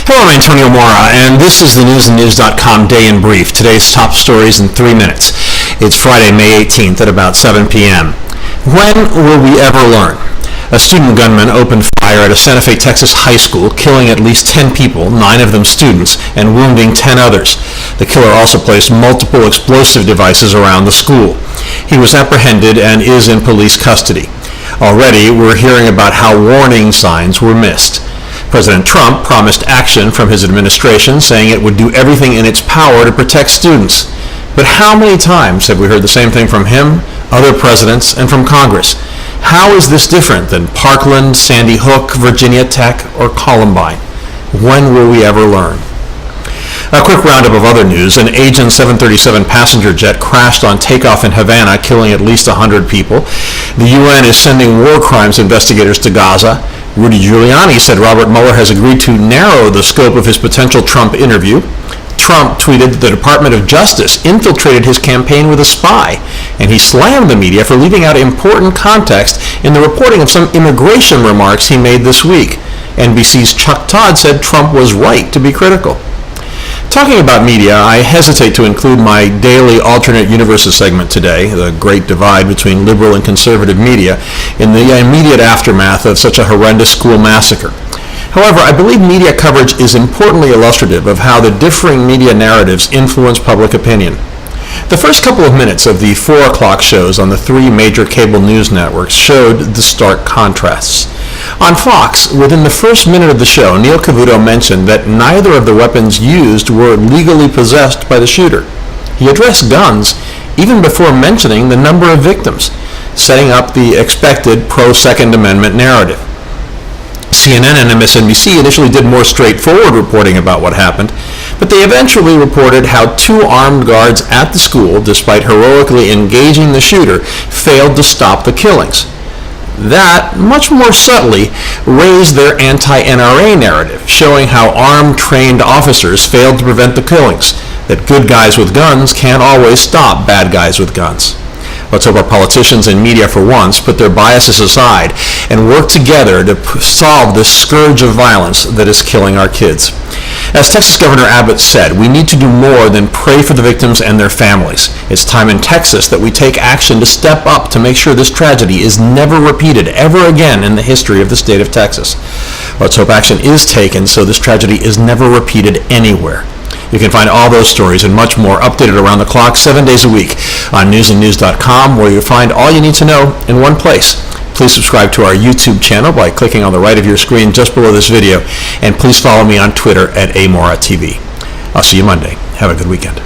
Hello, I'm Antonio Mora, and this is the newsandnews.com Day in Brief. Today's top stories in 3 minutes. It's Friday, May 18th at about 7 p.m. When will we ever learn? A student gunman opened fire at a Santa Fe, Texas high school, killing at least 10 people, 9 of them students, and wounding 10 others. The killer also placed multiple explosive devices around the school. He was apprehended and is in police custody. Already, we're hearing about how warning signs were missed. President Trump promised action from his administration, saying it would do everything in its power to protect students. But how many times have we heard the same thing from him, other presidents, and from Congress? How is this different than Parkland, Sandy Hook, Virginia Tech, or Columbine? When will we ever learn? A quick roundup of other news. An Agent 737 passenger jet crashed on takeoff in Havana, killing at least 100 people. The UN is sending war crimes investigators to Gaza. Rudy Giuliani said Robert Mueller has agreed to narrow the scope of his potential Trump interview. Trump tweeted that the Department of Justice infiltrated his campaign with a spy, and he slammed the media for leaving out important context in the reporting of some immigration remarks he made this week. NBC's Chuck Todd said Trump was right to be critical. Talking about media, I hesitate to include my daily alternate universes segment today, the great divide between liberal and conservative media, in the immediate aftermath of such a horrendous school massacre. However, I believe media coverage is importantly illustrative of how the differing media narratives influence public opinion. The first couple of minutes of the 4 o'clock shows on the 3 major cable news networks showed the stark contrasts. On Fox, within the first minute of the show, Neil Cavuto mentioned that neither of the weapons used were legally possessed by the shooter. He addressed guns even before mentioning the number of victims, setting up the expected pro-Second Amendment narrative. CNN and MSNBC initially did more straightforward reporting about what happened, but they eventually reported how 2 armed guards at the school, despite heroically engaging the shooter, failed to stop the killings. That, much more subtly, raised their anti-NRA narrative, showing how armed, trained officers failed to prevent the killings, that good guys with guns can't always stop bad guys with guns. Let's hope our politicians and media for once put their biases aside and work together to solve this scourge of violence that is killing our kids. As Texas Governor Abbott said, we need to do more than pray for the victims and their families. It's time in Texas that we take action to step up to make sure this tragedy is never repeated ever again in the history of the state of Texas. Let's hope action is taken so this tragedy is never repeated anywhere. You can find all those stories and much more updated around the clock 7 days a week on newsandnews.com, where you'll find all you need to know in one place. Please subscribe to our YouTube channel by clicking on the right of your screen just below this video, and please follow me on Twitter at @AMoraTV. I'll see you Monday. Have a good weekend.